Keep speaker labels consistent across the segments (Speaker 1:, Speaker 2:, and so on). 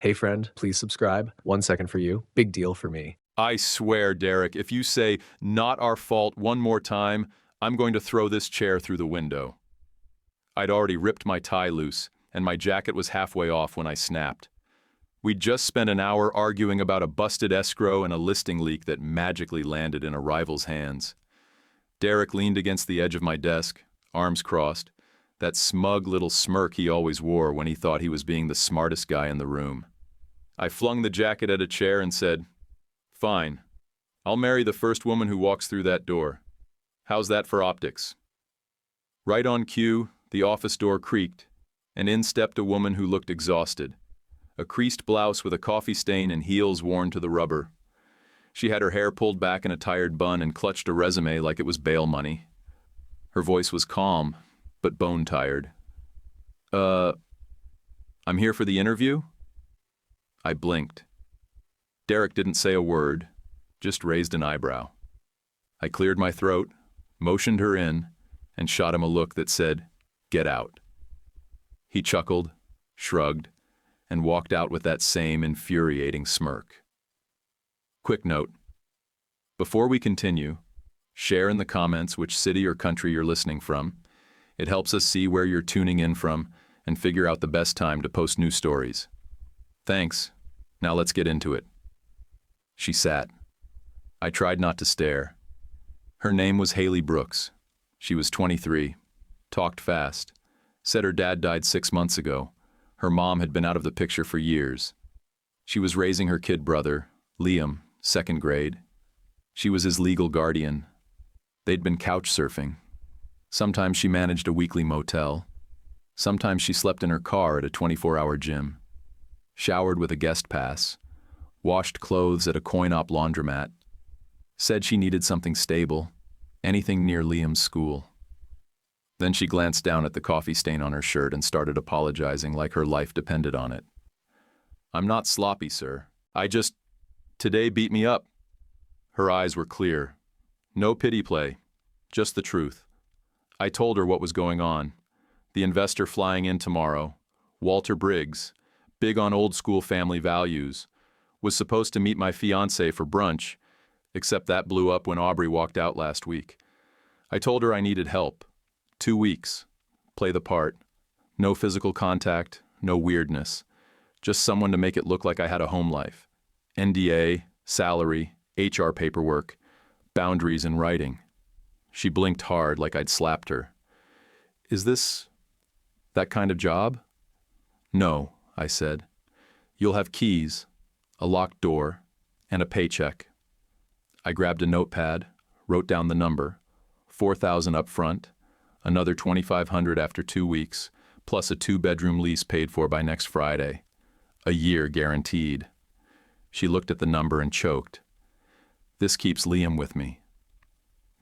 Speaker 1: Hey friend, please subscribe. 1 second for you. Big deal for me.
Speaker 2: I swear, Derek, if you say, "not our fault," one more time, I'm going to throw this chair through the window. I'd already ripped my tie loose, and my jacket was halfway off when I snapped. We'd just spent an hour arguing about a busted escrow and a listing leak that magically landed in a rival's hands. Derek leaned against the edge of my desk, arms crossed, that smug little smirk he always wore when he thought he was being the smartest guy in the room. I flung the jacket at a chair and said, "Fine. I'll marry the first woman who walks through that door. How's that for optics?" Right on cue, the office door creaked, and in stepped a woman who looked exhausted. A creased blouse with a coffee stain and heels worn to the rubber. She had her hair pulled back in a tired bun and clutched a resume like it was bail money. Her voice was calm, but bone-tired. I'm here for the interview?" I blinked. Derek didn't say a word, just raised an eyebrow. I cleared my throat, motioned her in, and shot him a look that said, "Get out." He chuckled, shrugged, and walked out with that same infuriating smirk. Quick note. Before we continue, share in the comments which city or country you're listening from. It helps us see where you're tuning in from and figure out the best time to post new stories. Thanks. Now let's get into it. She sat. I tried not to stare. Her name was Haley Brooks. She was 23, talked fast, said her dad died 6 months ago. Her mom had been out of the picture for years. She was raising her kid brother, Liam, 2nd grade. She was his legal guardian. They'd been couch surfing. Sometimes she managed a weekly motel. Sometimes she slept in her car at a 24-hour gym. Showered with a guest pass. Washed clothes at a coin-op laundromat. Said she needed something stable, anything near Liam's school. Then she glanced down at the coffee stain on her shirt and started apologizing like her life depended on it. "I'm not sloppy, sir. Today beat me up." Her eyes were clear. No pity play, just the truth. I told her what was going on. The investor flying in tomorrow, Walter Briggs, big on old-school family values, was supposed to meet my fiancée for brunch, except that blew up when Aubrey walked out last week. I told her I needed help. 2 weeks. Play the part. No physical contact, no weirdness. Just someone to make it look like I had a home life. NDA, salary, HR paperwork, boundaries in writing. She blinked hard like I'd slapped her. "Is this that kind of job?" "No," I said. "You'll have keys, a locked door, and a paycheck." I grabbed a notepad, wrote down the number, $4,000 up front, another $2,500 after 2 weeks, plus a 2-bedroom lease paid for by next Friday. A year guaranteed. She looked at the number and choked. "This keeps Liam with me."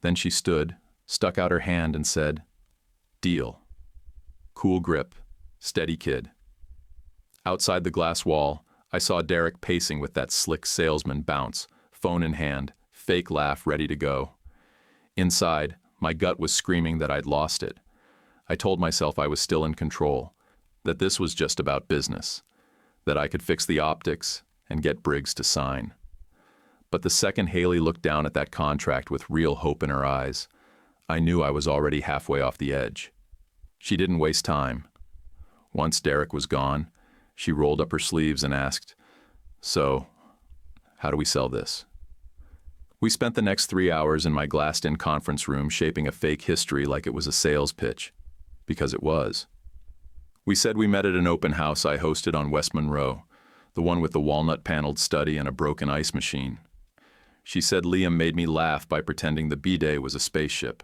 Speaker 2: Then she stood, stuck out her hand and said, "Deal." Cool grip, steady kid. Outside the glass wall, I saw Derek pacing with that slick salesman bounce, phone in hand, fake laugh ready to go. Inside, my gut was screaming that I'd lost it. I told myself I was still in control, that this was just about business, that I could fix the optics and get Briggs to sign. But the second Haley looked down at that contract with real hope in her eyes, I knew I was already halfway off the edge. She didn't waste time. Once Derek was gone, she rolled up her sleeves and asked, "So, how do we sell this?" We spent the next 3 hours in my glassed-in conference room shaping a fake history like it was a sales pitch, because it was. We said we met at an open house I hosted on West Monroe, the one with the walnut-paneled study and a broken ice machine. She said Liam made me laugh by pretending the B-Day was a spaceship.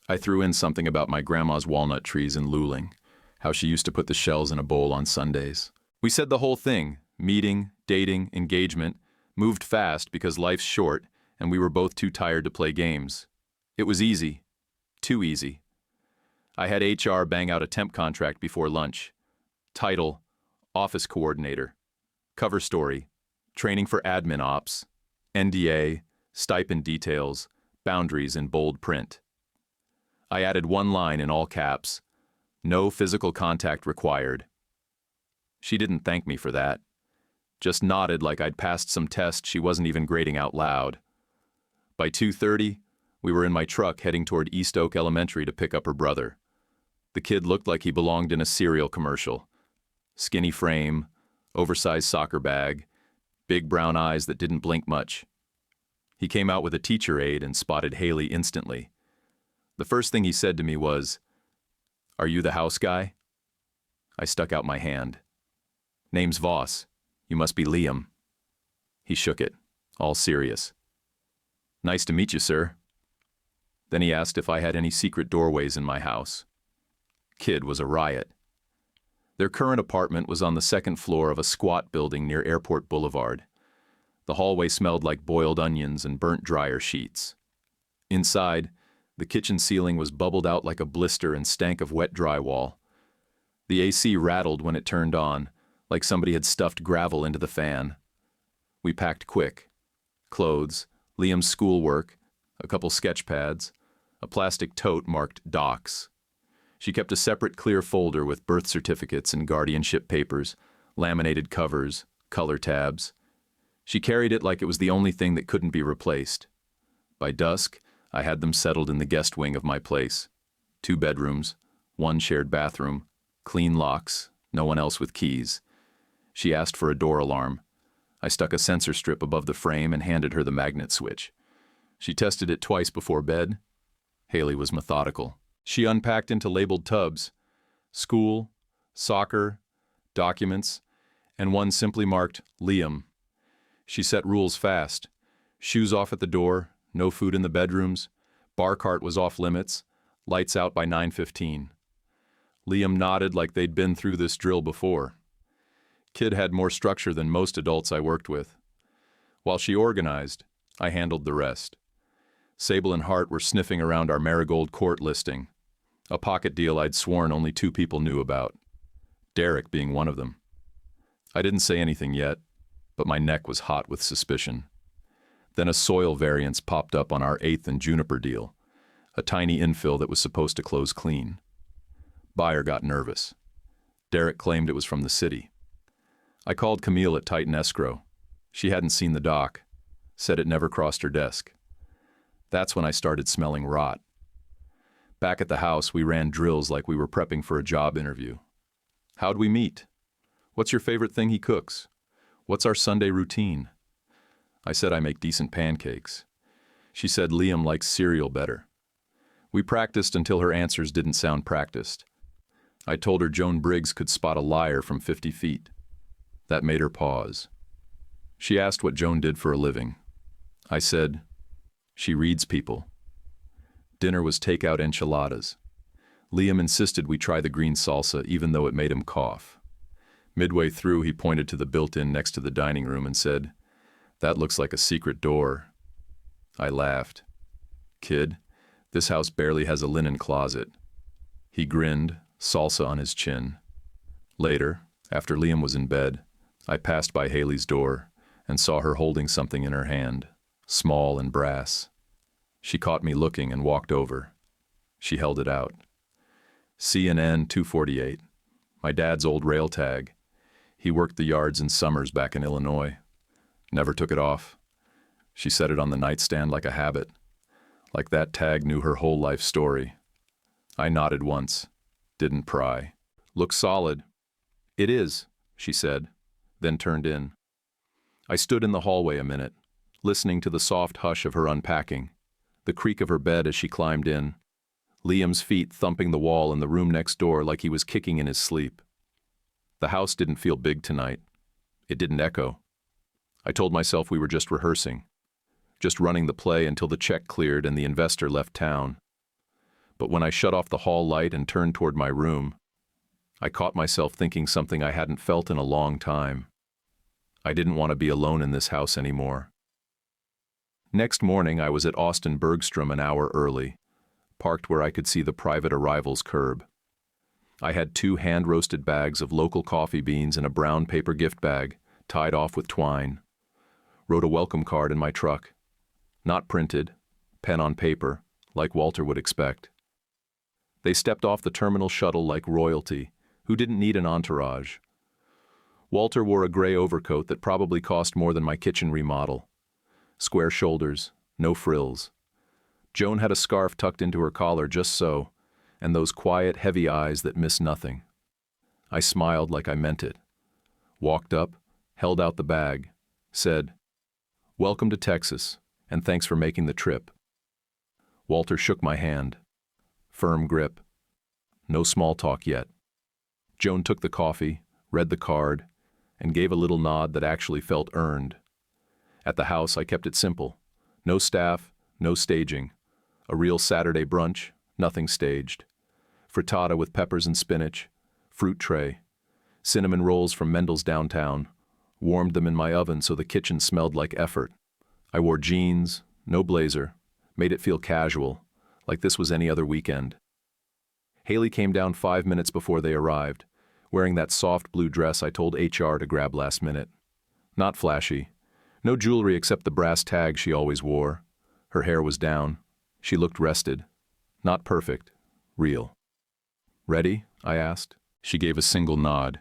Speaker 2: I threw in something about my grandma's walnut trees in Luling, how she used to put the shells in a bowl on Sundays. We said the whole thing, meeting, dating, engagement, moved fast because life's short and we were both too tired to play games. It was easy. Too easy. I had HR bang out a temp contract before lunch. Title, Office Coordinator. Cover story, Training for Admin Ops. NDA, stipend details, boundaries in bold print. I added one line in all caps, "No physical contact required." She didn't thank me for that. just nodded like I'd passed some test she wasn't even grading out loud. By 2:30, we were in my truck heading toward East Oak Elementary to pick up her brother. The kid looked like he belonged in a cereal commercial. Skinny frame, oversized soccer bag, big brown eyes that didn't blink much. He came out with a teacher aide and spotted Haley instantly. The first thing he said to me was, "Are you the house guy?" I stuck out my hand. "Name's Voss. You must be Liam." He shook it, all serious. "Nice to meet you, sir." Then he asked if I had any secret doorways in my house. Kid was a riot. Their current apartment was on the second floor of a squat building near Airport Boulevard. The hallway smelled like boiled onions and burnt dryer sheets. Inside, the kitchen ceiling was bubbled out like a blister and stank of wet drywall. The AC rattled when it turned on, like somebody had stuffed gravel into the fan. We packed quick. Clothes, Liam's schoolwork, a couple sketch pads, a plastic tote marked docs. She kept a separate clear folder with birth certificates and guardianship papers, laminated covers, color tabs. She carried it like it was the only thing that couldn't be replaced. By dusk, I had them settled in the guest wing of my place. 2 bedrooms, 1 shared bathroom, clean locks, no one else with keys. She asked for a door alarm. I stuck a sensor strip above the frame and handed her the magnet switch. She tested it twice before bed. Haley was methodical. She unpacked into labeled tubs: school, soccer, documents, and one simply marked Liam. She set rules fast. Shoes off at the door, no food in the bedrooms, bar cart was off limits, lights out by 9:15. Liam nodded like they'd been through this drill before. Kid had more structure than most adults I worked with. While she organized, I handled the rest. Sable and Hart were sniffing around our Marigold Court listing, a pocket deal I'd sworn only 2 people knew about, Derek being one of them. I didn't say anything yet, but my neck was hot with suspicion. Then a soil variance popped up on our 8th and Juniper deal, a tiny infill that was supposed to close clean. Buyer got nervous. Derek claimed it was from the city. I called Camille at Titan Escrow. She hadn't seen the doc, said it never crossed her desk. That's when I started smelling rot. Back at the house, we ran drills like we were prepping for a job interview. How'd we meet? What's your favorite thing he cooks? What's our Sunday routine? I said I make decent pancakes. She said Liam likes cereal better. We practiced until her answers didn't sound practiced. I told her Joan Briggs could spot a liar from 50 feet. That made her pause. She asked what Joan did for a living. I said, she reads people. Dinner was takeout enchiladas. Liam insisted we try the green salsa even though it made him cough. Midway through, he pointed to the built-in next to the dining room and said, "That looks like a secret door." I laughed. "Kid, this house barely has a linen closet." He grinned, salsa on his chin. Later, after Liam was in bed, I passed by Haley's door and saw her holding something in her hand, small and brass. She caught me looking and walked over. She held it out. C&N 248, my dad's old rail tag. He worked the yards in summers back in Illinois. Never took it off. She set it on the nightstand like a habit, like that tag knew her whole life story. I nodded once, didn't pry. "Looks solid." "It is," she said, then turned in. I stood in the hallway a minute, listening to the soft hush of her unpacking, the creak of her bed as she climbed in, Liam's feet thumping the wall in the room next door like he was kicking in his sleep. The house didn't feel big tonight. It didn't echo. I told myself we were just rehearsing, just running the play until the check cleared and the investor left town. But when I shut off the hall light and turned toward my room, I caught myself thinking something I hadn't felt in a long time. I didn't want to be alone in this house anymore. Next morning, I was at Austin Bergstrom an hour early, parked where I could see the private arrivals curb. I had 2 hand-roasted bags of local coffee beans in a brown paper gift bag, tied off with twine. Wrote a welcome card in my truck. Not printed, pen on paper, like Walter would expect. They stepped off the terminal shuttle like royalty, who didn't need an entourage. Walter wore a gray overcoat that probably cost more than my kitchen remodel. Square shoulders, no frills. Joan had a scarf tucked into her collar just so, and those quiet, heavy eyes that miss nothing. I smiled like I meant it. Walked up, held out the bag, said, "Welcome to Texas, and thanks for making the trip." Walter shook my hand. Firm grip. No small talk yet. Joan took the coffee, read the card, and gave a little nod that actually felt earned. At the house, I kept it simple. No staff, no staging. A real Saturday brunch, nothing staged. Frittata with peppers and spinach, fruit tray, cinnamon rolls from Mendel's downtown, warmed them in my oven so the kitchen smelled like effort. I wore jeans, no blazer, made it feel casual, like this was any other weekend. Haley came down 5 minutes before they arrived, wearing that soft blue dress I told HR to grab last minute. Not flashy. No jewelry except the brass tag she always wore. Her hair was down. She looked rested. Not perfect. Real. "Ready?" I asked. She gave a single nod.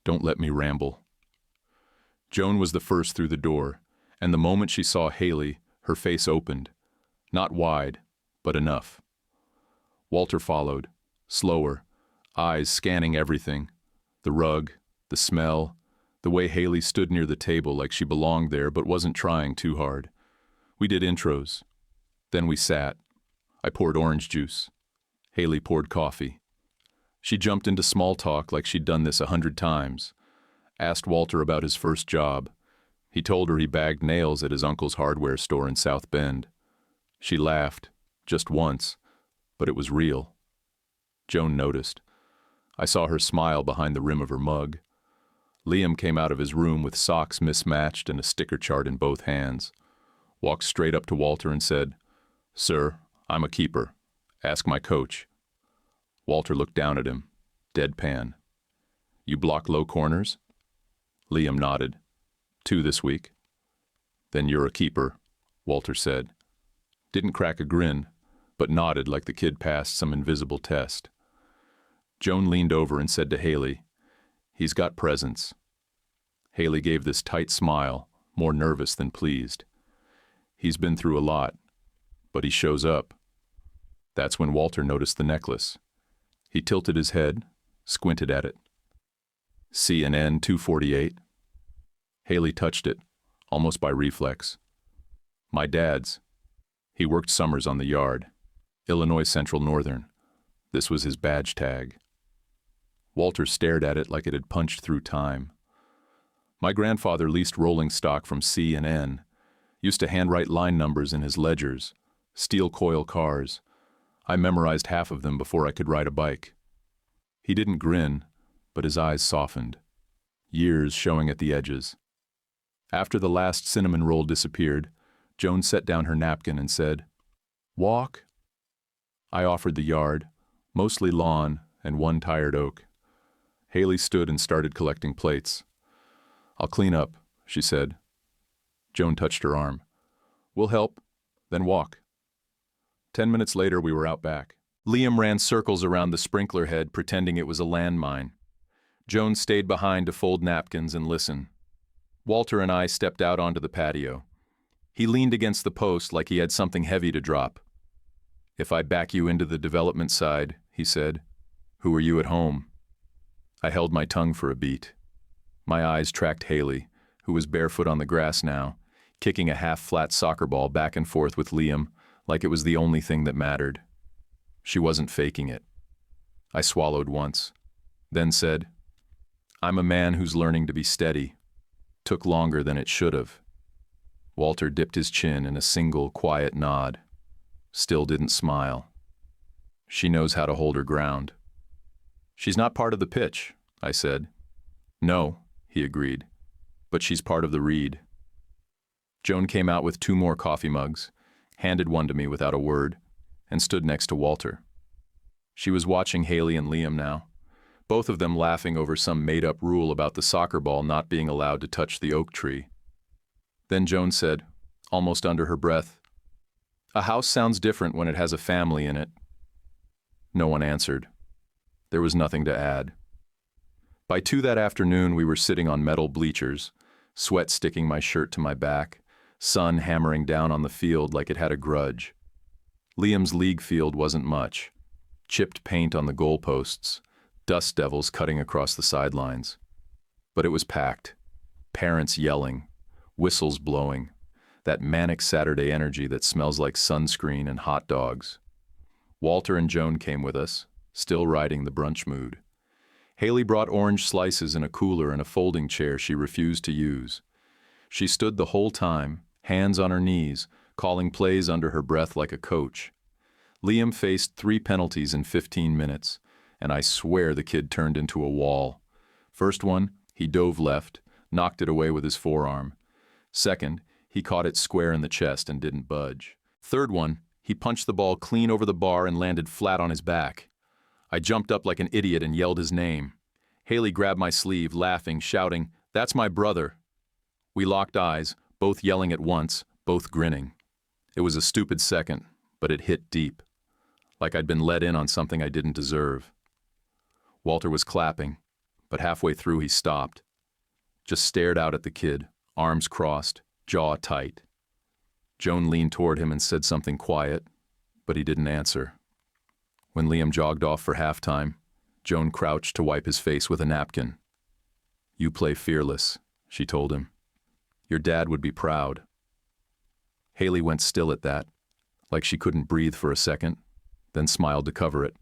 Speaker 2: "Don't let me ramble." Joan was the first through the door, and the moment she saw Haley, her face opened. Not wide, but enough. Walter followed, slower, eyes scanning everything. The rug, the smell, the way Haley stood near the table like she belonged there but wasn't trying too hard. We did intros. Then we sat. I poured orange juice. Haley poured coffee. She jumped into small talk like she'd done this 100 times. Asked Walter about his first job. He told her he bagged nails at his uncle's hardware store in South Bend. She laughed, just once, but it was real. Joan noticed. I saw her smile behind the rim of her mug. Liam came out of his room with socks mismatched and a sticker chart in both hands. Walked straight up to Walter and said, "Sir, I'm a keeper. Ask my coach." Walter looked down at him, deadpan. "You block low corners?" Liam nodded. 2 this week. "Then you're a keeper," Walter said. Didn't crack a grin, but nodded like the kid passed some invisible test. Joan leaned over and said to Haley, "He's got presence." Haley gave this tight smile, more nervous than pleased. "He's been through a lot, but he shows up." That's when Walter noticed the necklace. He tilted his head, squinted at it. "C&N 248. Haley touched it, almost by reflex. "My dad's. He worked summers on the yard. Illinois Central Northern. This was his badge tag." Walter stared at it like it had punched through time. "My grandfather leased rolling stock from C&N. Used to handwrite line numbers in his ledgers. Steel coil cars. I memorized half of them before I could ride a bike." He didn't grin, but his eyes softened. Years showing at the edges. After the last cinnamon roll disappeared, Joan set down her napkin and said, "Walk?" I offered the yard, mostly lawn and one tired oak. Haley stood and started collecting plates. "I'll clean up," she said. Joan touched her arm. "We'll help, then walk." 10 minutes later, we were out back. Liam ran circles around the sprinkler head, pretending it was a landmine. Joan stayed behind to fold napkins and listen. Walter and I stepped out onto the patio. He leaned against the post like he had something heavy to drop. "If I back you into the development side," he said, "who are you at home?" I held my tongue for a beat. My eyes tracked Haley, who was barefoot on the grass now, kicking a half-flat soccer ball back and forth with Liam like it was the only thing that mattered. She wasn't faking it. I swallowed once, then said, "I'm a man who's learning to be steady. Took longer than it should have." Walter dipped his chin in a single, quiet nod. Still didn't smile. "She knows how to hold her ground." "She's not part of the pitch," I said. "No," he agreed, "but she's part of the read." Joan came out with 2 more coffee mugs, handed one to me without a word, and stood next to Walter. She was watching Haley and Liam now, both of them laughing over some made-up rule about the soccer ball not being allowed to touch the oak tree. Then Joan said, almost under her breath, "A house sounds different when it has a family in it." No one answered. There was nothing to add. By 2 that afternoon, we were sitting on metal bleachers, sweat sticking my shirt to my back, sun hammering down on the field like it had a grudge. Liam's league field wasn't much. Chipped paint on the goalposts, dust devils cutting across the sidelines. But it was packed. Parents yelling, whistles blowing, that manic Saturday energy that smells like sunscreen and hot dogs. Walter and Joan came with us, still riding the brunch mood. Haley brought orange slices in a cooler and a folding chair she refused to use. She stood the whole time, hands on her knees, calling plays under her breath like a coach. Liam faced 3 penalties in 15 minutes, and I swear the kid turned into a wall. First one, he dove left, knocked it away with his forearm. Second, he caught it square in the chest and didn't budge. Third one, he punched the ball clean over the bar and landed flat on his back. I jumped up like an idiot and yelled his name. Haley grabbed my sleeve, laughing, shouting, "That's my brother." We locked eyes, both yelling at once, both grinning. It was a stupid second, but it hit deep, like I'd been let in on something I didn't deserve. Walter was clapping, but halfway through he stopped. Just stared out at the kid, arms crossed, jaw tight. Joan leaned toward him and said something quiet, but he didn't answer. When Liam jogged off for halftime, Joan crouched to wipe his face with a napkin. "You play fearless," she told him. "Your dad would be proud." Haley went still at that, like she couldn't breathe for a second, then smiled to cover it.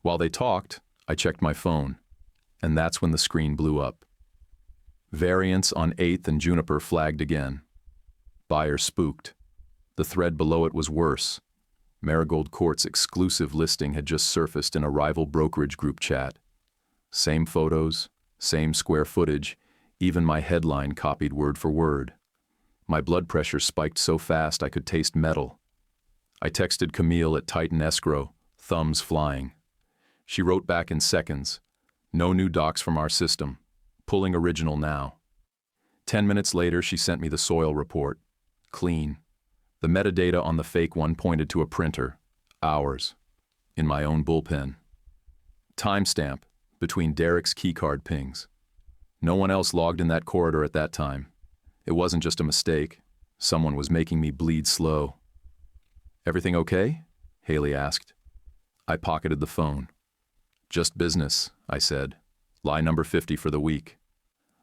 Speaker 2: While they talked, I checked my phone, and that's when the screen blew up. Variance on 8th and Juniper flagged again. Buyer spooked. The thread below it was worse. Marigold Court's exclusive listing had just surfaced in a rival brokerage group chat. Same photos, same square footage, even my headline copied word for word. My blood pressure spiked so fast I could taste metal. I texted Camille at Titan Escrow, thumbs flying. She wrote back in seconds, "No new docs from our system. Pulling original now." 10 minutes later, she sent me the soil report. Clean. The metadata on the fake one pointed to a printer. Ours. In my own bullpen. Timestamp between Derek's keycard pings. No one else logged in that corridor at that time. It wasn't just a mistake. Someone was making me bleed slow. "Everything okay?" Haley asked. I pocketed the phone. "Just business," I said. "Lie number 50 for the week."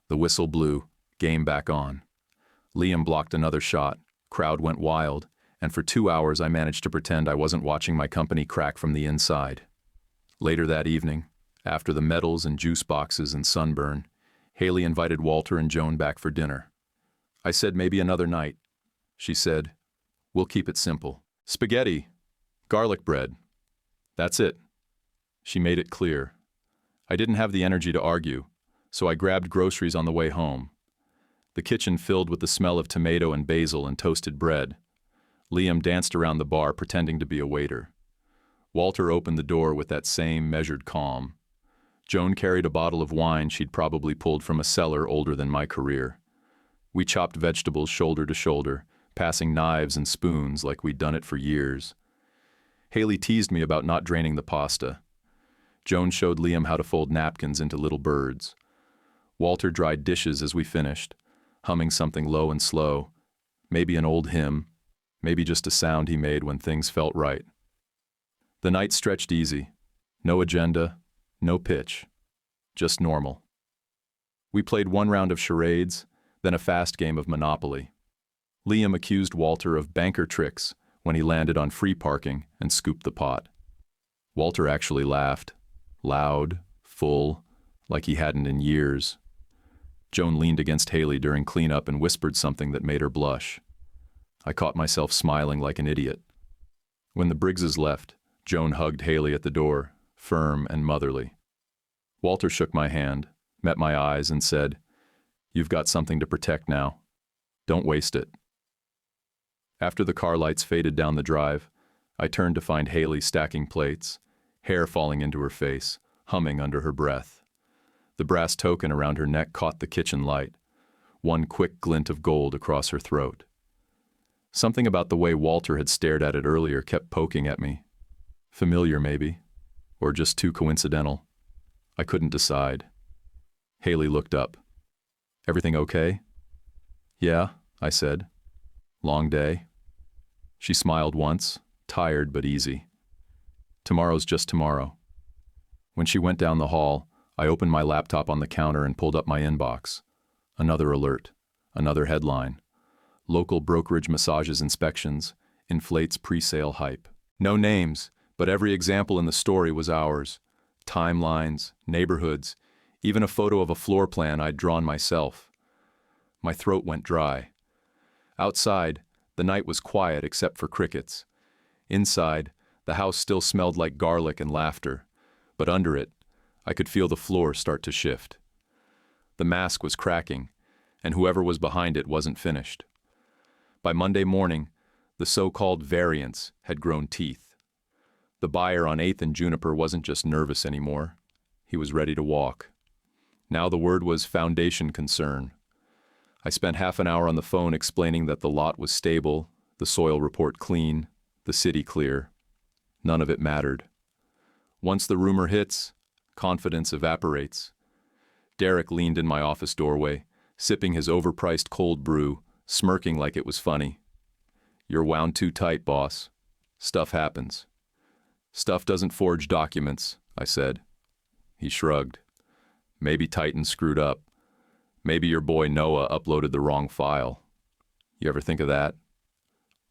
Speaker 2: The whistle blew, game back on. Liam blocked another shot, crowd went wild, and for 2 hours I managed to pretend I wasn't watching my company crack from the inside. Later that evening, after the medals and juice boxes and sunburn, Haley invited Walter and Joan back for dinner. I said maybe another night. She said, "We'll keep it simple. Spaghetti, garlic bread. That's it." She made it clear. I didn't have the energy to argue, so I grabbed groceries on the way home. The kitchen filled with the smell of tomato and basil and toasted bread. Liam danced around the bar pretending to be a waiter. Walter opened the door with that same measured calm. Joan carried a bottle of wine she'd probably pulled from a cellar older than my career. We chopped vegetables shoulder to shoulder, passing knives and spoons like we'd done it for years. Haley teased me about not draining the pasta. Joan showed Liam how to fold napkins into little birds. Walter dried dishes as we finished, humming something low and slow, maybe an old hymn, maybe just a sound he made when things felt right. The night stretched easy. No agenda, no pitch, just normal. We played one round of charades, then a fast game of Monopoly. Liam accused Walter of banker tricks when he landed on free parking and scooped the pot. Walter actually laughed, loud, full, like he hadn't in years. Joan leaned against Haley during cleanup and whispered something that made her blush. I caught myself smiling like an idiot. When the Briggses left, Joan hugged Haley at the door, firm and motherly. Walter shook my hand, met my eyes, and said, "You've got something to protect now. Don't waste it." After the car lights faded down the drive, I turned to find Haley stacking plates, hair falling into her face, humming under her breath. The brass token around her neck caught the kitchen light, one quick glint of gold across her throat. Something about the way Walter had stared at it earlier kept poking at me. Familiar maybe, or just too coincidental. I couldn't decide. Haley looked up. Everything okay? Yeah, I said. Long day? She smiled once, tired but easy. Tomorrow's just tomorrow. When she went down the hall, I opened my laptop on the counter and pulled up my inbox. Another alert. Another headline. Local brokerage massages inspections. Inflates pre-sale hype. No names, but every example in the story was ours. Timelines, neighborhoods, even a photo of a floor plan I'd drawn myself. My throat went dry. Outside, the night was quiet except for crickets. Inside, the house still smelled like garlic and laughter, but under it, I could feel the floor start to shift. The mask was cracking, and whoever was behind it wasn't finished. By Monday morning, the so-called variance had grown teeth. The buyer on 8th and Juniper wasn't just nervous anymore. He was ready to walk. Now the word was foundation concern. I spent half an hour on the phone explaining that the lot was stable, the soil report clean, the city clear. None of it mattered. Once the rumor hits, confidence evaporates. Derek leaned in my office doorway, sipping his overpriced cold brew, smirking like it was funny. You're wound too tight, boss. Stuff happens. Stuff doesn't forge documents, I said. He shrugged. Maybe Titan screwed up. Maybe your boy Noah uploaded the wrong file. You ever think of that?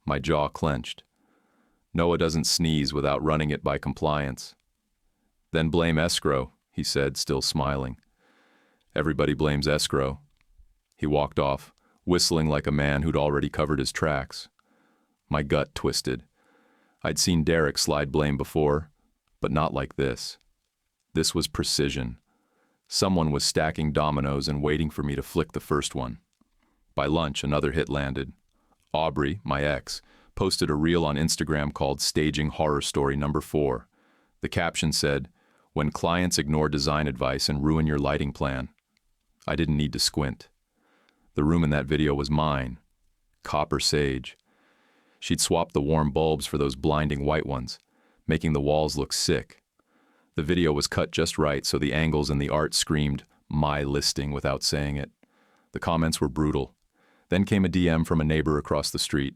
Speaker 2: My jaw clenched. Noah doesn't sneeze without running it by compliance. Then blame escrow, he said, still smiling. Everybody blames escrow. He walked off, whistling like a man who'd already covered his tracks. My gut twisted. I'd seen Derek slide blame before, but not like this. This was precision. Someone was stacking dominoes and waiting for me to flick the first one. By lunch, another hit landed. Aubrey, my ex, posted a reel on Instagram called Staging Horror Story Number 4. The caption said, "When clients ignore design advice and ruin your lighting plan." I didn't need to squint. The room in that video was mine. Copper sage. She'd swapped the warm bulbs for those blinding white ones, making the walls look sick. The video was cut just right so the angles and the art screamed, "my listing," without saying it. The comments were brutal. Then came a DM from a neighbor across the street.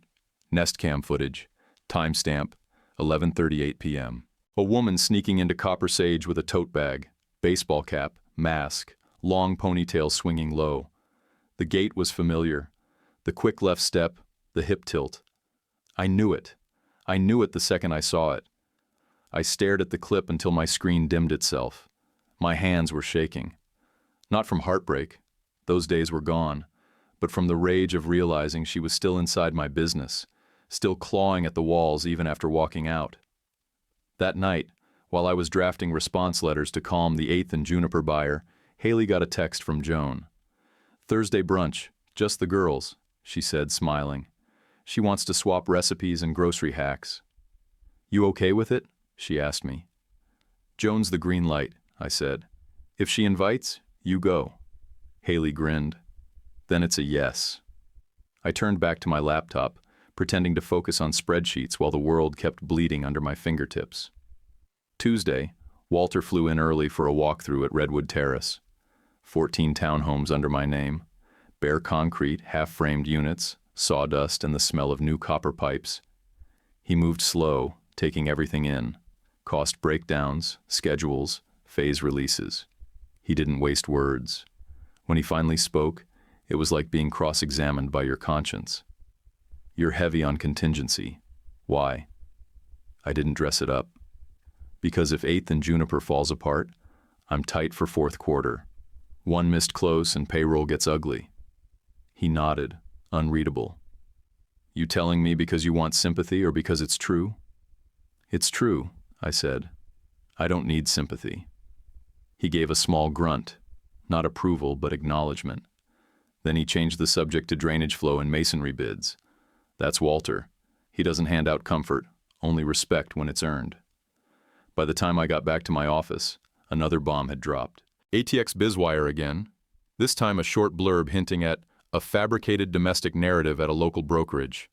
Speaker 2: Nest cam footage. Timestamp, 11:38 p.m. A woman sneaking into Copper Sage with a tote bag, baseball cap, mask, long ponytail swinging low. The gait was familiar. The quick left step, the hip tilt. I knew it. I knew it the second I saw it. I stared at the clip until my screen dimmed itself. My hands were shaking. Not from heartbreak. Those days were gone. But from the rage of realizing she was still inside my business, still clawing at the walls even after walking out. That night, while I was drafting response letters to calm the 8th and Juniper buyer, Haley got a text from Joan. "Thursday brunch, just the girls," she said, smiling. "She wants to swap recipes and grocery hacks." "You okay with it?" she asked me. "Joan's the green light," I said. "If she invites, you go." Haley grinned. "Then it's a yes." I turned back to my laptop, pretending to focus on spreadsheets while the world kept bleeding under my fingertips. Tuesday, Walter flew in early for a walkthrough at Redwood Terrace. 14 townhomes under my name, bare concrete, half-framed units, sawdust, and the smell of new copper pipes. He moved slow, taking everything in. Cost breakdowns, schedules, phase releases. He didn't waste words. When he finally spoke, it was like being cross-examined by your conscience. "You're heavy on contingency. Why?" I didn't dress it up. "Because if 8th and Juniper falls apart, I'm tight for 4th quarter. One missed close and payroll gets ugly." He nodded, unreadable. "You telling me because you want sympathy or because it's true?" "It's true," I said. "I don't need sympathy." He gave a small grunt, not approval but acknowledgement. Then he changed the subject to drainage flow and masonry bids. That's Walter. He doesn't hand out comfort, only respect when it's earned. By the time I got back to my office, another bomb had dropped. ATX Bizwire again, this time a short blurb hinting at a fabricated domestic narrative at a local brokerage.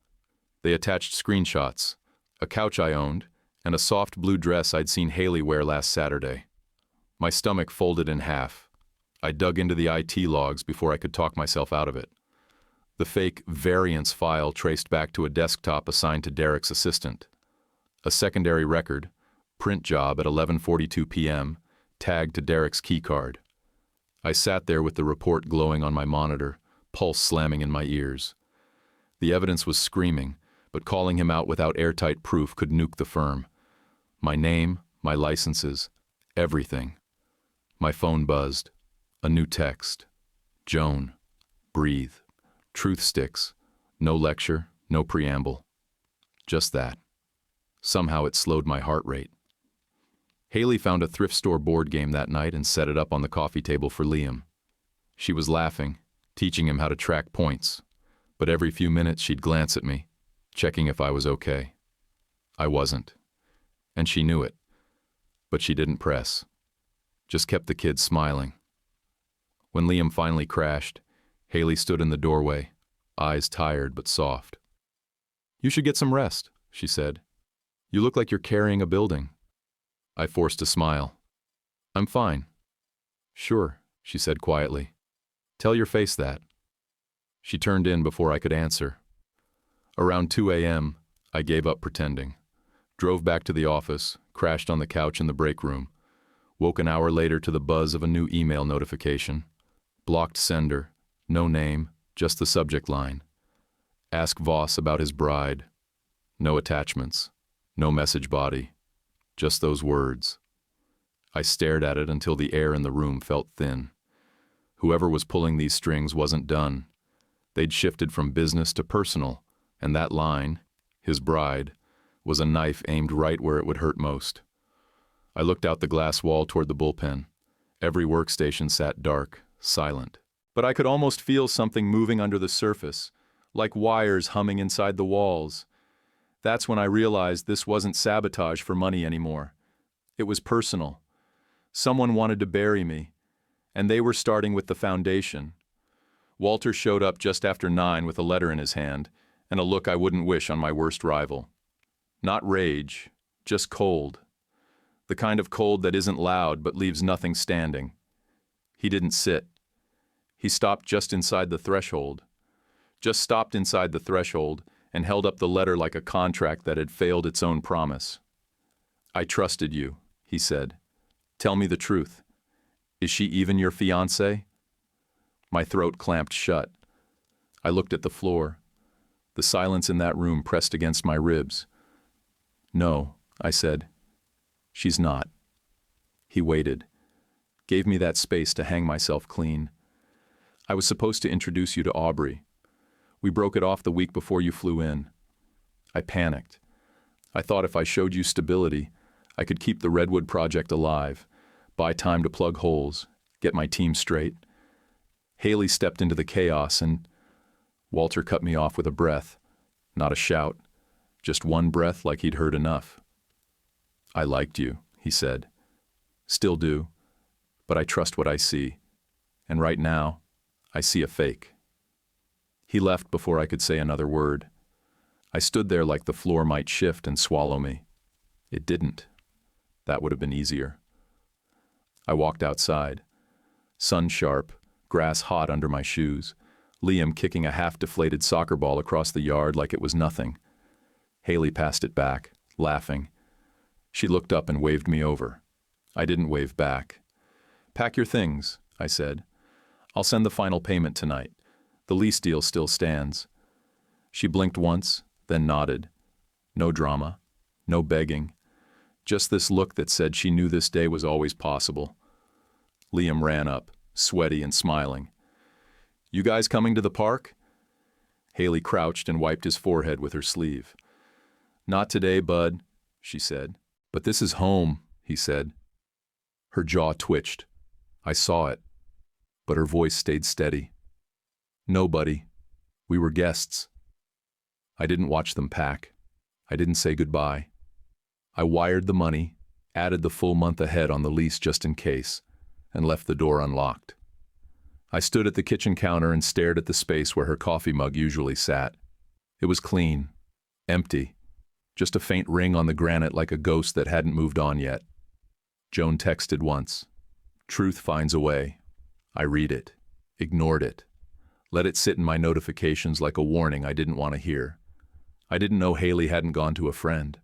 Speaker 2: They attached screenshots, a couch I owned, and a soft blue dress I'd seen Haley wear last Saturday. My stomach folded in half. I dug into the IT logs before I could talk myself out of it. The fake variance file traced back to a desktop assigned to Derek's assistant. A secondary record, print job at 11:42 p.m., tagged to Derek's keycard. I sat there with the report glowing on my monitor, pulse slamming in my ears. The evidence was screaming, but calling him out without airtight proof could nuke the firm. My name, my licenses, everything. My phone buzzed. A new text. Joan. Breathe. Truth sticks. No lecture, no preamble. Just that. Somehow it slowed my heart rate. Haley found a thrift store board game that night and set it up on the coffee table for Liam. She was laughing, teaching him how to track points, but every few minutes she'd glance at me, checking if I was okay. I wasn't, and she knew it, but she didn't press. Just kept the kids smiling. When Liam finally crashed, Haley stood in the doorway, eyes tired but soft. "You should get some rest," she said. "You look like you're carrying a building." I forced a smile. "I'm fine." "Sure," she said quietly. "Tell your face that." She turned in before I could answer. Around 2 a.m., I gave up pretending. Drove back to the office, crashed on the couch in the break room. Woke an hour later to the buzz of a new email notification. Blocked sender, no name, just the subject line. Ask Voss about his bride. No attachments, no message body, just those words. I stared at it until the air in the room felt thin. Whoever was pulling these strings wasn't done. They'd shifted from business to personal, and that line, his bride, was a knife aimed right where it would hurt most. I looked out the glass wall toward the bullpen. Every workstation sat dark, silent. But I could almost feel something moving under the surface, like wires humming inside the walls. That's when I realized this wasn't sabotage for money anymore. It was personal. Someone wanted to bury me, and they were starting with the foundation. Walter showed up just after 9 with a letter in his hand, and a look I wouldn't wish on my worst rival. Not rage, just cold. The kind of cold that isn't loud but leaves nothing standing. He didn't sit. He stopped just inside the threshold. Just stopped inside the threshold and held up the letter like a contract that had failed its own promise. "I trusted you," he said. "Tell me the truth. Is she even your fiancée?" My throat clamped shut. I looked at the floor. The silence in that room pressed against my ribs. "No," I said. "She's not." He waited. Gave me that space to hang myself clean. "I was supposed to introduce you to Aubrey. We broke it off the week before you flew in." I panicked. I thought if I showed you stability, I could keep the Redwood project alive, buy time to plug holes, get my team straight. Haley stepped into the chaos and Walter cut me off with a breath, not a shout, just one breath like he'd heard enough. "I liked you," he said. "Still do, but I trust what I see, and right now, I see a fake." He left before I could say another word. I stood there like the floor might shift and swallow me. It didn't. That would have been easier. I walked outside. Sun sharp, grass hot under my shoes, Liam kicking a half-deflated soccer ball across the yard like it was nothing. Haley passed it back, laughing. She looked up and waved me over. I didn't wave back. "Pack your things," I said. "I'll send the final payment tonight. The lease deal still stands." She blinked once, then nodded. No drama, no begging. Just this look that said she knew this day was always possible. Liam ran up, sweaty and smiling. "You guys coming to the park?" Haley crouched and wiped his forehead with her sleeve. "Not today, bud," she said. "But this is home," he said. Her jaw twitched. I saw it, but her voice stayed steady. "No, buddy. We were guests." I didn't watch them pack. I didn't say goodbye. I wired the money, added the full month ahead on the lease just in case, and left the door unlocked. I stood at the kitchen counter and stared at the space where her coffee mug usually sat. It was clean, empty, just a faint ring on the granite like a ghost that hadn't moved on yet. Joan texted once. "Truth finds a way. I read it, ignored it, let it sit in my notifications like a warning I didn't want to hear. I didn't know Haley hadn't gone to a friend.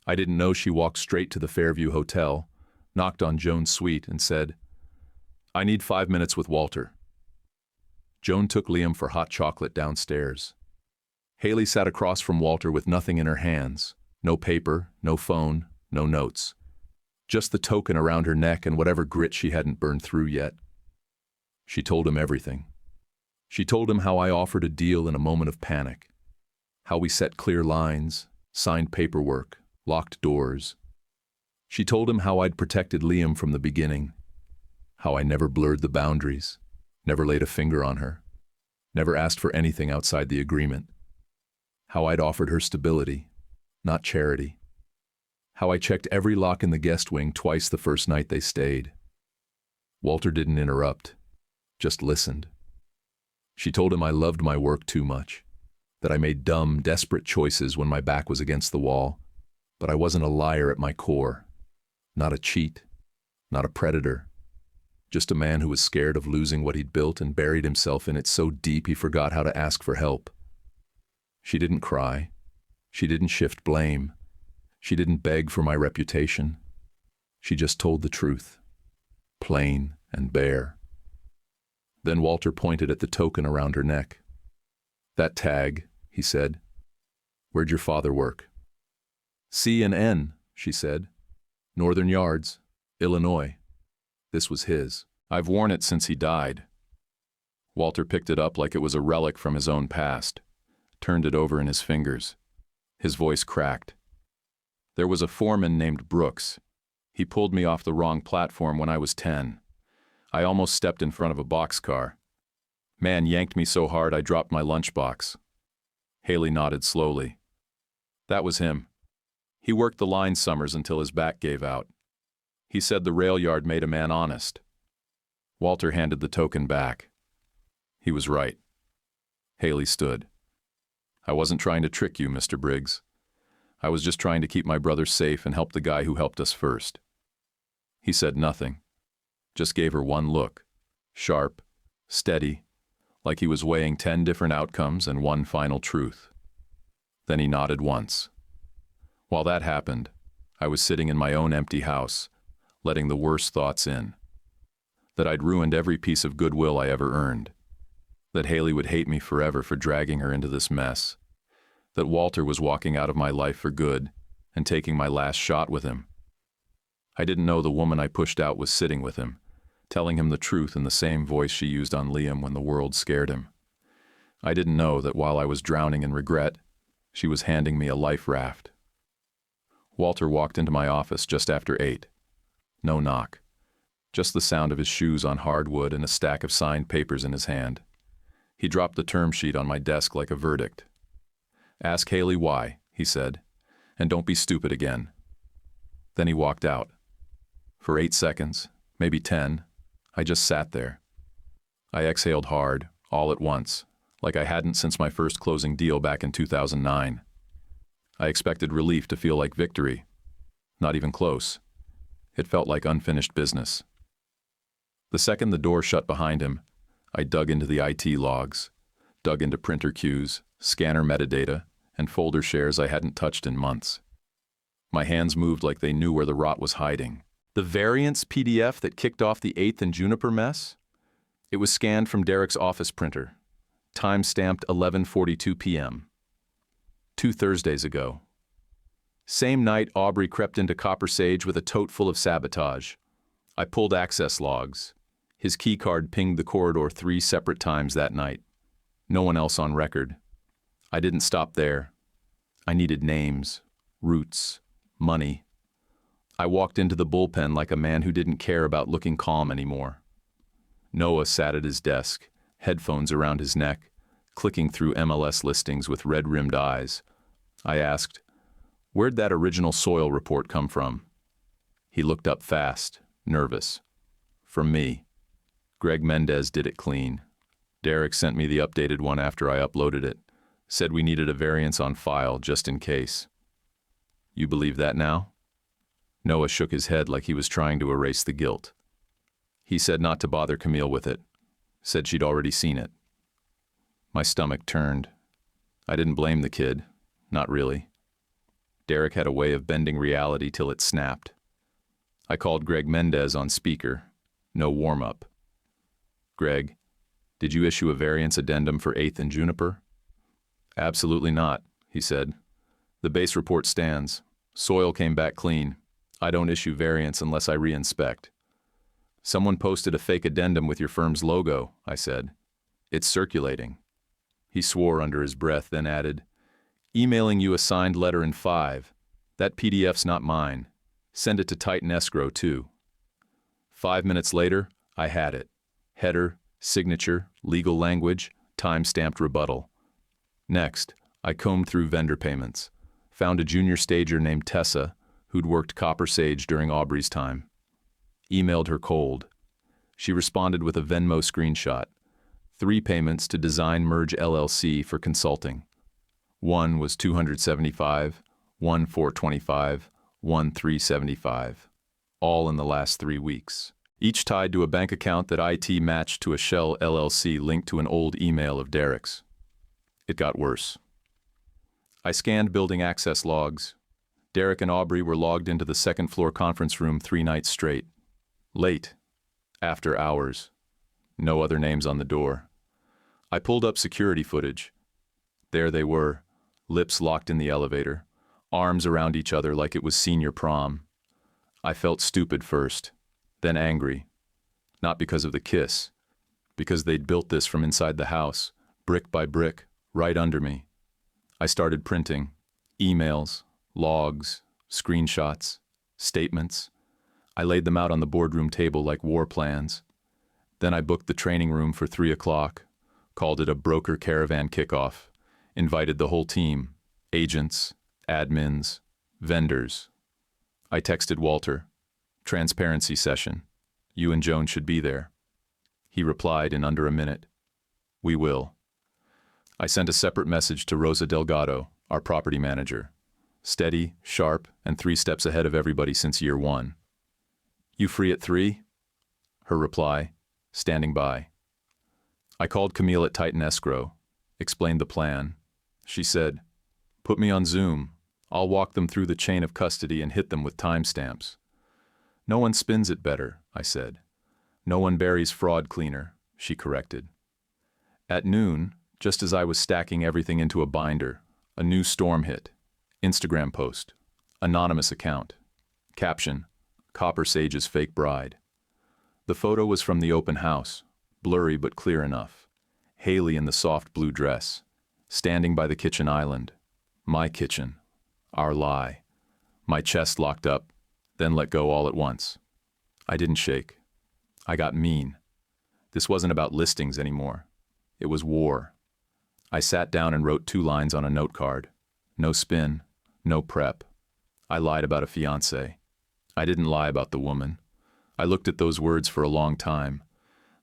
Speaker 2: I didn't know she walked straight to the Fairview Hotel, knocked on Joan's suite, and said, "I need 5 minutes with Walter." Joan took Liam for hot chocolate downstairs. Haley sat across from Walter with nothing in her hands, no paper, no phone, no notes. Just the token around her neck and whatever grit she hadn't burned through yet. She told him everything. She told him how I offered a deal in a moment of panic, how we set clear lines, signed paperwork, locked doors. She told him how I'd protected Liam from the beginning, how I never blurred the boundaries, never laid a finger on her, never asked for anything outside the agreement, how I'd offered her stability, not charity, how I checked every lock in the guest wing twice the first night they stayed. Walter didn't interrupt, just listened. She told him I loved my work too much, that I made dumb, desperate choices when my back was against the wall, but I wasn't a liar at my core, not a cheat, not a predator, just a man who was scared of losing what he'd built and buried himself in it so deep he forgot how to ask for help. She didn't cry. She didn't shift blame. She didn't beg for my reputation. She just told the truth, plain and bare. Then Walter pointed at the token around her neck. "That tag," he said. "Where'd your father work?" "C&N," she said. "Northern Yards, Illinois." This was his. "I've worn it since he died." Walter picked it up like it was a relic from his own past, turned it over in his fingers. His voice cracked. "There was a foreman named Brooks. He pulled me off the wrong platform when I was 10. I almost stepped in front of a boxcar. Man yanked me so hard I dropped my lunchbox." Haley nodded slowly. "That was him. He worked the line summers until his back gave out. He said the rail yard made a man honest." Walter handed the token back. He was right. Haley stood. "I wasn't trying to trick you, Mr. Briggs. I was just trying to keep my brother safe and help the guy who helped us first." He said nothing, just gave her one look, sharp, steady, like he was weighing 10 different outcomes and one final truth. Then he nodded once. While that happened, I was sitting in my own empty house, letting the worst thoughts in. That I'd ruined every piece of goodwill I ever earned. That Haley would hate me forever for dragging her into this mess. That Walter was walking out of my life for good and taking my last shot with him. I didn't know the woman I pushed out was sitting with him, telling him the truth in the same voice she used on Liam when the world scared him. I didn't know that while I was drowning in regret, she was handing me a life raft. Walter walked into my office just after 8. No knock. Just the sound of his shoes on hardwood and a stack of signed papers in his hand. He dropped the term sheet on my desk like a verdict. "Ask Haley why," he said, "and don't be stupid again." Then he walked out. For 8 seconds, maybe 10, I just sat there. I exhaled hard, all at once, like I hadn't since my first closing deal back in 2009. I expected relief to feel like victory. Not even close. It felt like unfinished business. The second the door shut behind him, I dug into the IT logs, dug into printer queues, scanner metadata, and folder shares I hadn't touched in months. My hands moved like they knew where the rot was hiding. The variance PDF that kicked off the 8th and Juniper mess? It was scanned from Derek's office printer, time-stamped 11:42 p.m. 2 Thursdays ago. Same night Aubrey crept into Copper Sage with a tote full of sabotage. I pulled access logs. His keycard pinged the corridor 3 separate times that night. No one else on record. I didn't stop there. I needed names, routes, money. I walked into the bullpen like a man who didn't care about looking calm anymore. Noah sat at his desk, headphones around his neck, clicking through MLS listings with red-rimmed eyes. I asked, "Where'd that original soil report come from?" He looked up fast, nervous. "From me. Greg Mendez did it clean. Derek sent me the updated one after I uploaded it. Said we needed a variance on file just in case." "You believe that now?" Noah shook his head like he was trying to erase the guilt. He said not to bother Camille with it, said she'd already seen it. My stomach turned. I didn't blame the kid. Not really. Derek had a way of bending reality till it snapped. I called Greg Mendez on speaker. No warm-up. Greg, did you issue a variance addendum for 8th and Juniper? Absolutely not, he said. The base report stands. Soil came back clean. I don't issue variance unless I re-inspect. Someone posted a fake addendum with your firm's logo, I said. It's circulating. He swore under his breath, then added, emailing you a signed letter in 5. That PDF's not mine. Send it to Titan Escrow, too. 5 minutes later, I had it. Header, signature, legal language, time-stamped rebuttal. Next, I combed through vendor payments. Found a junior stager named Tessa, who'd worked Copper Sage during Aubrey's time. Emailed her cold. She responded with a Venmo screenshot. 3 payments to Design Merge LLC for consulting. One was $275, one $425, one $375. All in the last 3 weeks. Each tied to a bank account that IT matched to a Shell LLC linked to an old email of Derek's. It got worse. I scanned building access logs. Derek and Aubrey were logged into the second-floor conference room 3 nights straight. Late. After hours. No other names on the door. I pulled up security footage. There they were, lips locked in the elevator, arms around each other like it was senior prom. I felt stupid first, then angry. Not because of the kiss, because they'd built this from inside the house, brick by brick, right under me. I started printing. Emails, logs, screenshots, statements. I laid them out on the boardroom table like war plans. Then I booked the training room for 3 o'clock, called it a broker caravan kickoff, invited the whole team, agents, admins, vendors. I texted Walter, transparency session. You and Joan should be there. He replied in under a minute, we will. I sent a separate message to Rosa Delgado, our property manager, steady, sharp, and 3 steps ahead of everybody since year 1. You free at 3? Her reply, standing by. I called Camille at Titan Escrow, explained the plan. She said, put me on Zoom. I'll walk them through the chain of custody and hit them with timestamps. No one spins it better, I said. No one buries fraud cleaner, she corrected. At noon, just as I was stacking everything into a binder, a new storm hit. Instagram post. Anonymous account. Caption, Copper Sage's fake bride. The photo was from the open house, blurry but clear enough. Haley in the soft blue dress, standing by the kitchen island. My kitchen. Our lie. My chest locked up, then let go all at once. I didn't shake. I got mean. This wasn't about listings anymore. It was war. I sat down and wrote 2 lines on a note card. No spin, no prep. I lied about a fiancé. I didn't lie about the woman. I looked at those words for a long time.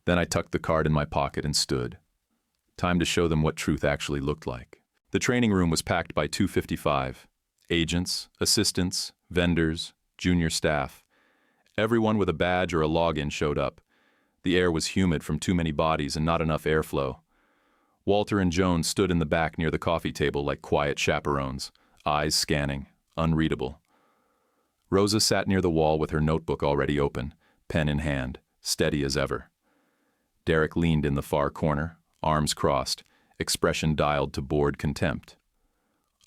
Speaker 2: Then I tucked the card in my pocket and stood. Time to show them what truth actually looked like. The training room was packed by 2:55. Agents, assistants, vendors, junior staff. Everyone with a badge or a login showed up. The air was humid from too many bodies and not enough airflow. Walter and Joan stood in the back near the coffee table like quiet chaperones, eyes scanning, unreadable. Rosa sat near the wall with her notebook already open, pen in hand, steady as ever. Derek leaned in the far corner, arms crossed, expression dialed to bored contempt.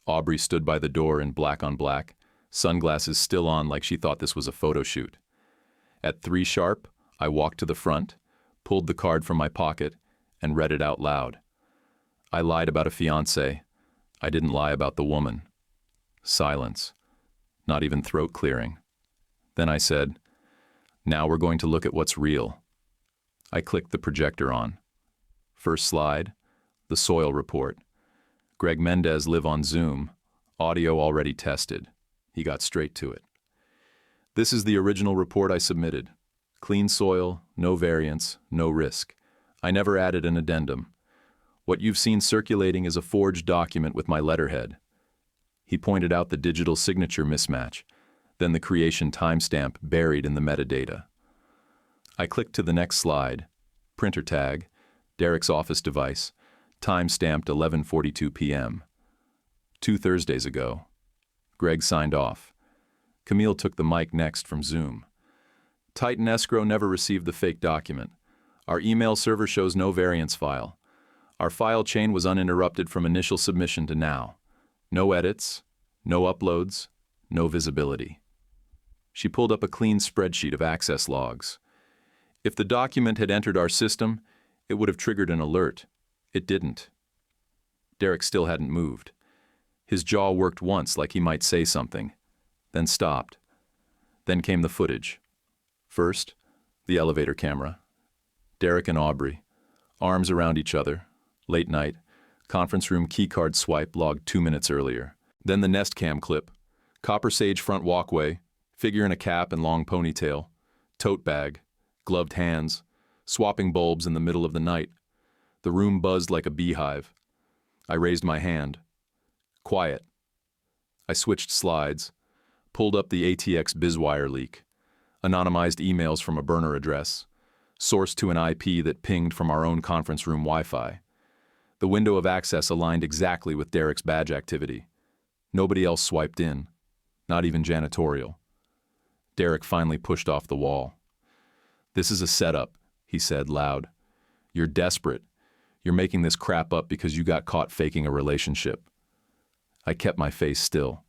Speaker 2: Aubrey stood by the door in black on black, sunglasses still on like she thought this was a photo shoot. At 3 sharp, I walked to the front, pulled the card from my pocket, and read it out loud. I lied about a fiancé. I didn't lie about the woman. Silence. Not even throat clearing. Then I said, now we're going to look at what's real. I clicked the projector on. First slide, the soil report. Greg Mendez live on Zoom, audio already tested. He got straight to it. This is the original report I submitted. Clean soil, no variance, no risk. I never added an addendum. What you've seen circulating is a forged document with my letterhead. He pointed out the digital signature mismatch, then the creation timestamp buried in the metadata. I clicked to the next slide, printer tag, Derek's office device, time-stamped 11:42 p.m. 2 Thursdays ago. Greg signed off. Camille took the mic next from Zoom. Titan Escrow never received the fake document. Our email server shows no variance file. Our file chain was uninterrupted from initial submission to now. No edits, no uploads, no visibility. She pulled up a clean spreadsheet of access logs. If the document had entered our system, it would have triggered an alert. It didn't. Derek still hadn't moved. His jaw worked once like he might say something, then stopped. Then came the footage. First, the elevator camera. Derek and Aubrey, arms around each other, late night, conference room keycard swipe logged 2 minutes earlier. Then the Nest Cam clip, copper sage front walkway, figure in a cap and long ponytail, tote bag, gloved hands, swapping bulbs in the middle of the night. The room buzzed like a beehive. I raised my hand. Quiet. I switched slides, pulled up the ATX BizWire leak, anonymized emails from a burner address, sourced to an IP that pinged from our own conference room Wi-Fi. The window of access aligned exactly with Derek's badge activity. Nobody else swiped in, not even janitorial. Derek finally pushed off the wall. "This is a setup," he said loud. "You're desperate. You're making this crap up because you got caught faking a relationship." I kept my face still.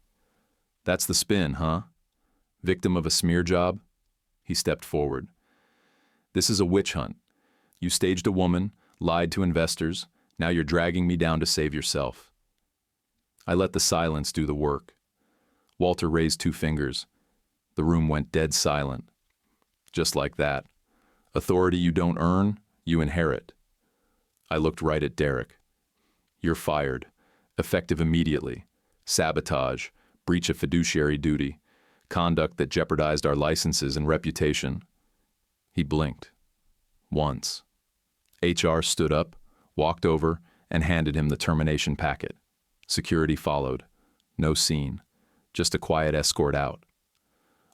Speaker 2: "That's the spin, huh? Victim of a smear job?" He stepped forward. "This is a witch hunt. You staged a woman, lied to investors, now you're dragging me down to save yourself." I let the silence do the work. Walter raised 2 fingers. The room went dead silent. Just like that. Authority you don't earn, you inherit. I looked right at Derek. "You're fired. Effective immediately. Sabotage, breach of fiduciary duty, conduct that jeopardized our licenses and reputation." He blinked. Once. HR stood up, walked over, and handed him the termination packet. Security followed. No scene. Just a quiet escort out.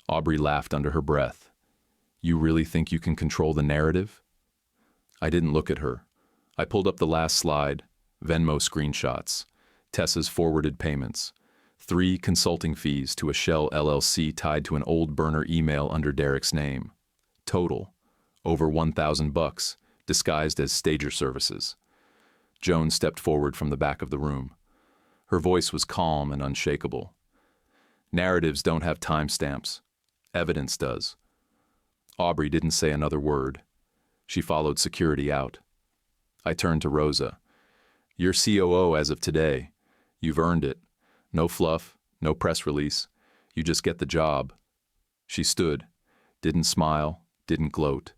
Speaker 2: Aubrey laughed under her breath. "You really think you can control the narrative?" I didn't look at her. I pulled up the last slide, Venmo screenshots, Tessa's forwarded payments, 3 consulting fees to a shell LLC tied to an old burner email under Derek's name. Total, over $1,000, disguised as stager services. Joan stepped forward from the back of the room. Her voice was calm and unshakable. "Narratives don't have timestamps. Evidence does." Aubrey didn't say another word. She followed security out. I turned to Rosa. "You're COO as of today. You've earned it. No fluff, no press release. You just get the job." She stood, didn't smile, didn't gloat,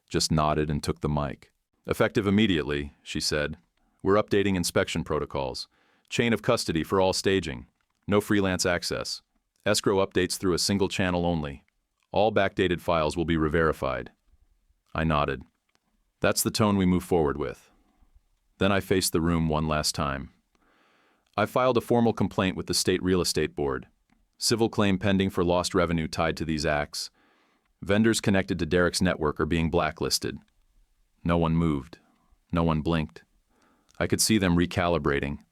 Speaker 2: just nodded and took the mic. "Effective immediately," she said. "We're updating inspection protocols. Chain of custody for all staging. No freelance access. Escrow updates through a single channel only. All backdated files will be re-verified." I nodded. "That's the tone we move forward with." Then I faced the room one last time. "I filed a formal complaint with the State Real Estate Board. Civil claim pending for lost revenue tied to these acts. Vendors connected to Derek's network are being blacklisted." No one moved. No one blinked. I could see them recalibrating.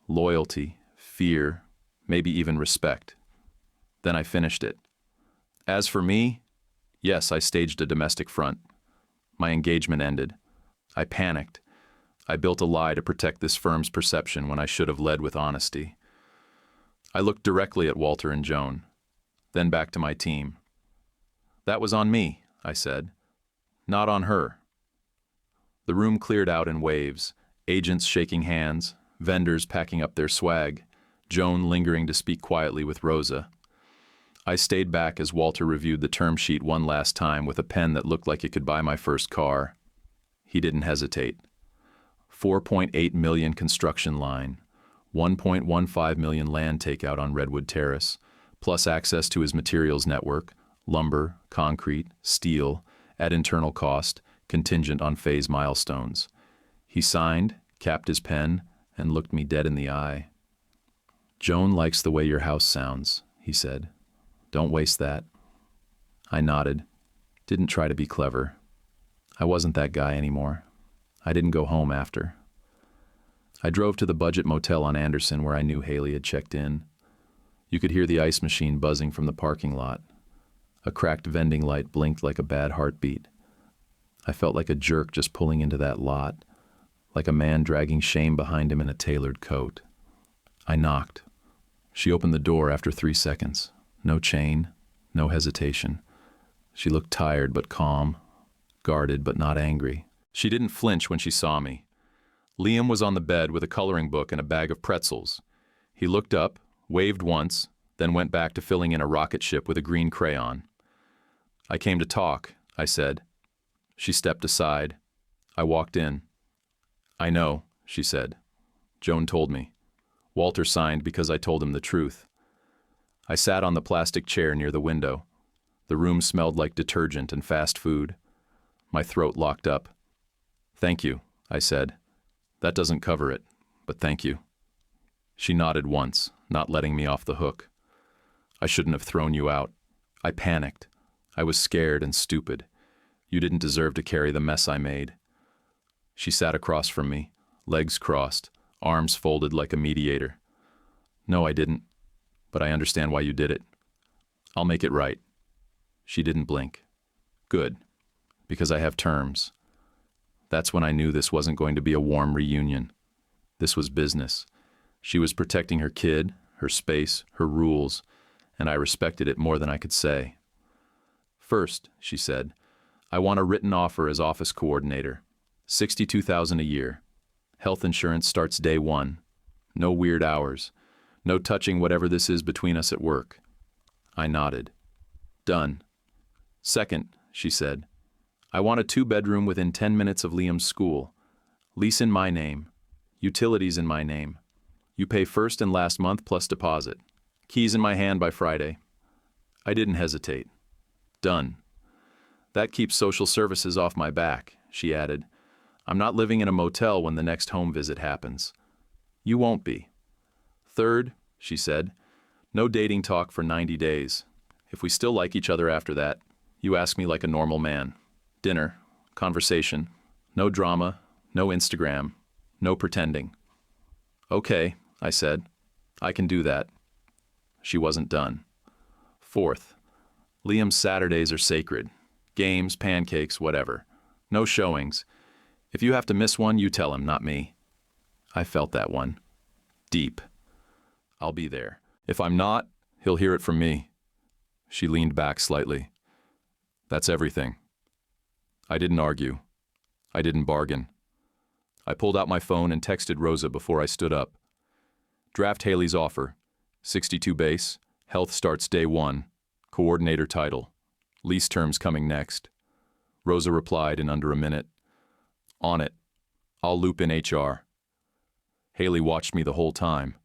Speaker 2: Loyalty, fear, maybe even respect. Then I finished it. "As for me, yes, I staged a domestic front. My engagement ended. I panicked. I built a lie to protect this firm's perception when I should have led with honesty. I looked directly at Walter and Joan, then back to my team. "That was on me," I said. "Not on her." The room cleared out in waves, agents shaking hands, vendors packing up their swag, Joan lingering to speak quietly with Rosa. I stayed back as Walter reviewed the term sheet one last time with a pen that looked like it could buy my first car. He didn't hesitate. 4.8 million construction line, 1.15 million land takeout on Redwood Terrace, plus access to his materials network, lumber, concrete, steel, at internal cost, contingent on phase milestones. He signed, capped his pen, and looked me dead in the eye. "Joan likes the way your house sounds," he said. "Don't waste that." I nodded. Didn't try to be clever. I wasn't that guy anymore. I didn't go home after. I drove to the budget motel on Anderson where I knew Haley had checked in. You could hear the ice machine buzzing from the parking lot. A cracked vending light blinked like a bad heartbeat. I felt like a jerk just pulling into that lot, like a man dragging shame behind him in a tailored coat. I knocked. She opened the door after 3 seconds. No chain, no hesitation. She looked tired but calm, guarded but not angry. She didn't flinch when she saw me. Liam was on the bed with a coloring book and a bag of pretzels. He looked up, waved once, then went back to filling in a rocket ship with a green crayon. I came to talk, I said. She stepped aside. I walked in. I know, she said. Joan told me. Walter signed because I told him the truth. I sat on the plastic chair near the window. The room smelled like detergent and fast food. My throat locked up. Thank you, I said. That doesn't cover it, but thank you. She nodded once, not letting me off the hook. I shouldn't have thrown you out. I panicked. I was scared and stupid. You didn't deserve to carry the mess I made. She sat across from me, legs crossed, arms folded like a mediator. No, I didn't, but I understand why you did it. I'll make it right. She didn't blink. Good, because I have terms. That's when I knew this wasn't going to be a warm reunion. This was business. She was protecting her kid, her space, her rules, and I respected it more than I could say. First, she said, I want a written offer as office coordinator. $62,000 a year. Health insurance starts day one. No weird hours. No touching whatever this is between us at work. I nodded. Done. Second, she said, I want a 2-bedroom within 10 minutes of Liam's school. Lease in my name. Utilities in my name. You pay first and last month plus deposit. Keys in my hand by Friday. I didn't hesitate. Done. That keeps social services off my back, she added. I'm not living in a motel when the next home visit happens. You won't be. Third, she said, no dating talk for 90 days. If we still like each other after that, you ask me like a normal man. Dinner, conversation, no drama, no Instagram, no pretending. Okay, I said. I can do that. She wasn't done. Fourth, Liam's Saturdays are sacred. Games, pancakes, whatever. No showings. If you have to miss one, you tell him, not me. I felt that one. Deep. I'll be there. If I'm not, he'll hear it from me. She leaned back slightly. That's everything. I didn't argue. I didn't bargain. I pulled out my phone and texted Rosa before I stood up. Draft Haley's offer. 62 base. Health starts day one. Coordinator title. Lease terms coming next. Rosa replied in under a minute. On it. I'll loop in HR. Haley watched me the whole time,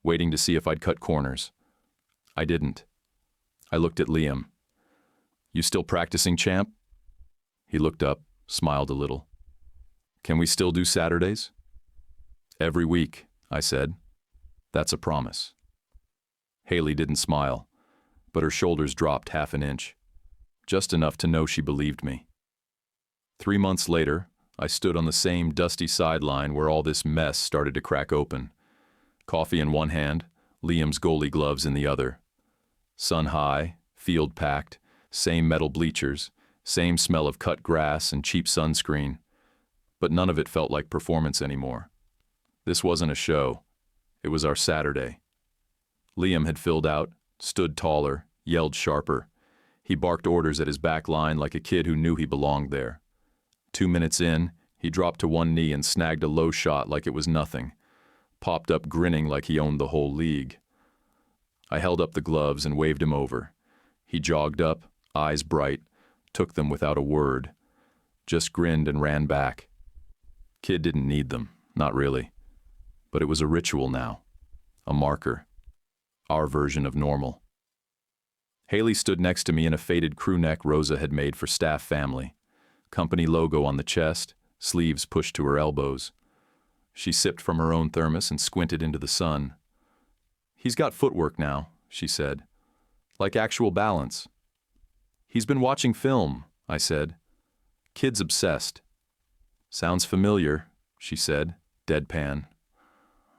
Speaker 2: waiting to see if I'd cut corners. I didn't. I looked at Liam. You still practicing, champ? He looked up, smiled a little. Can we still do Saturdays? Every week, I said. That's a promise. Haley didn't smile, but her shoulders dropped half an inch, just enough to know she believed me. 3 months later, I stood on the same dusty sideline where all this mess started to crack open. Coffee in one hand, Liam's goalie gloves in the other. Sun high, field packed, same metal bleachers, same smell of cut grass and cheap sunscreen. But none of it felt like performance anymore. This wasn't a show. It was our Saturday. Liam had filled out, stood taller, yelled sharper. He barked orders at his back line like a kid who knew he belonged there. 2 minutes in, he dropped to one knee and snagged a low shot like it was nothing, popped up grinning like he owned the whole league. I held up the gloves and waved him over. He jogged up, eyes bright, took them without a word, just grinned and ran back. Kid didn't need them, not really. But it was a ritual now, a marker, our version of normal. Haley stood next to me in a faded crew neck Rosa had made for staff family. Company logo on the chest, sleeves pushed to her elbows. She sipped from her own thermos and squinted into the sun. He's got footwork now, she said. Like actual balance. He's been watching film, I said. Kid's obsessed. Sounds familiar, she said, deadpan.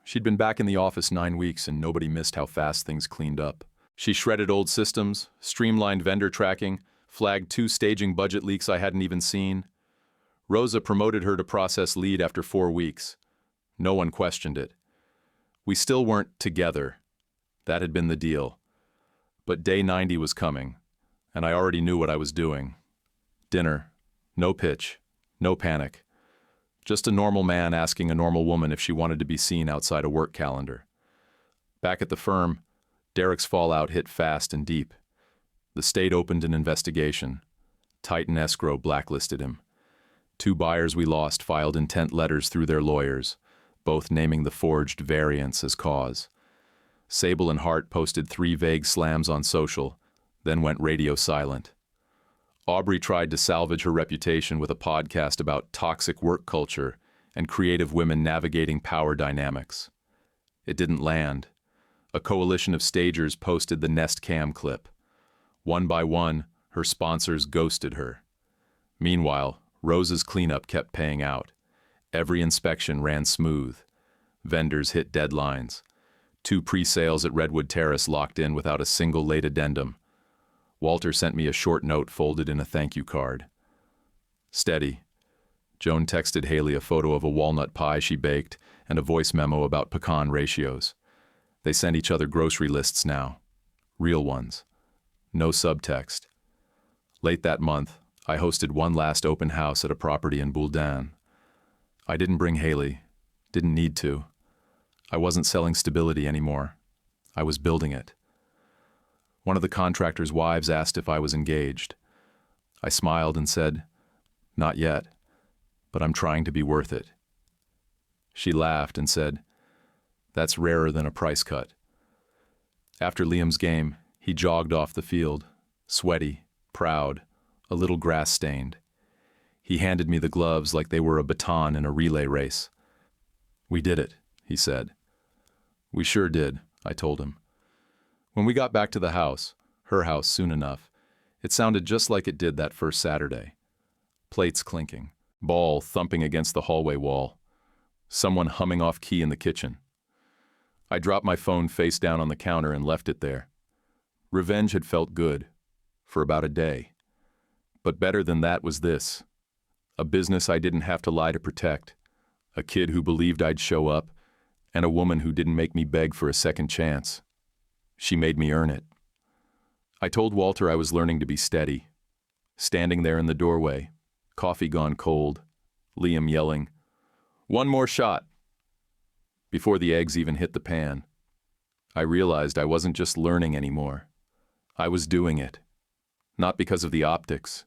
Speaker 2: She'd been back in the office 9 weeks and nobody missed how fast things cleaned up. She shredded old systems, streamlined vendor tracking, flagged 2 staging budget leaks I hadn't even seen. Rosa promoted her to process lead after 4 weeks. No one questioned it. We still weren't together. That had been the deal. But day 90 was coming, and I already knew what I was doing. Dinner. No pitch. No panic. Just a normal man asking a normal woman if she wanted to be seen outside a work calendar. Back at the firm, Derek's fallout hit fast and deep. The state opened an investigation. Titan Escrow blacklisted him. 2 buyers we lost filed intent letters through their lawyers, both naming the forged variants as cause. Sable and Hart posted 3 vague slams on social, then went radio silent. Aubrey tried to salvage her reputation with a podcast about toxic work culture and creative women navigating power dynamics. It didn't land. A coalition of stagers posted the Nest Cam clip. One by one, her sponsors ghosted her. Meanwhile, Rosa's cleanup kept paying out. Every inspection ran smooth. Vendors hit deadlines. 2 pre-sales at Redwood Terrace locked in without a single late addendum. Walter sent me a short note folded in a thank you card. Steady. Joan texted Haley a photo of a walnut pie she baked and a voice memo about pecan ratios. They sent each other grocery lists now. Real ones. No subtext. Late that month, I hosted one last open house at a property in Bouldan. I didn't bring Haley. Didn't need to. I wasn't selling stability anymore. I was building it. One of the contractor's wives asked if I was engaged. I smiled and said, "Not yet, but I'm trying to be worth it." She laughed and said, "That's rarer than a price cut." After Liam's game, he jogged off the field, sweaty, proud, a little grass-stained. He handed me the gloves like they were a baton in a relay race. "We did it," he said. "We sure did," I told him. When we got back to the house, her house soon enough, it sounded just like it did that first Saturday. Plates clinking, ball thumping against the hallway wall, someone humming off key in the kitchen. I dropped my phone face down on the counter and left it there. Revenge had felt good, for about a day. But better than that was this. A business I didn't have to lie to protect, a kid who believed I'd show up, and a woman who didn't make me beg for a second chance. She made me earn it. I told Walter I was learning to be steady. Standing there in the doorway, coffee gone cold, Liam yelling, "One more shot!" Before the eggs even hit the pan, I realized I wasn't just learning anymore. I was doing it. Not because of the optics,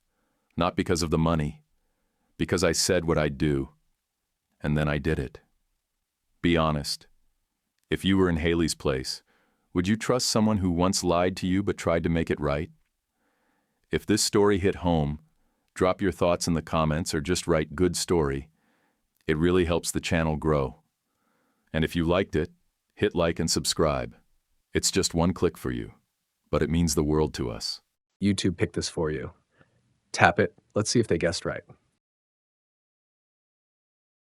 Speaker 2: not because of the money, because I said what I'd do, and then I did it. Be honest. If you were in Haley's place, would you trust someone who once lied to you but tried to make it right? If this story hit home, drop your thoughts in the comments or just write "good story." It really helps the channel grow. And if you liked it, hit like and subscribe. It's just one click for you, but it means the world to us.
Speaker 1: YouTube picked this for you. Tap it. Let's see if they guessed right.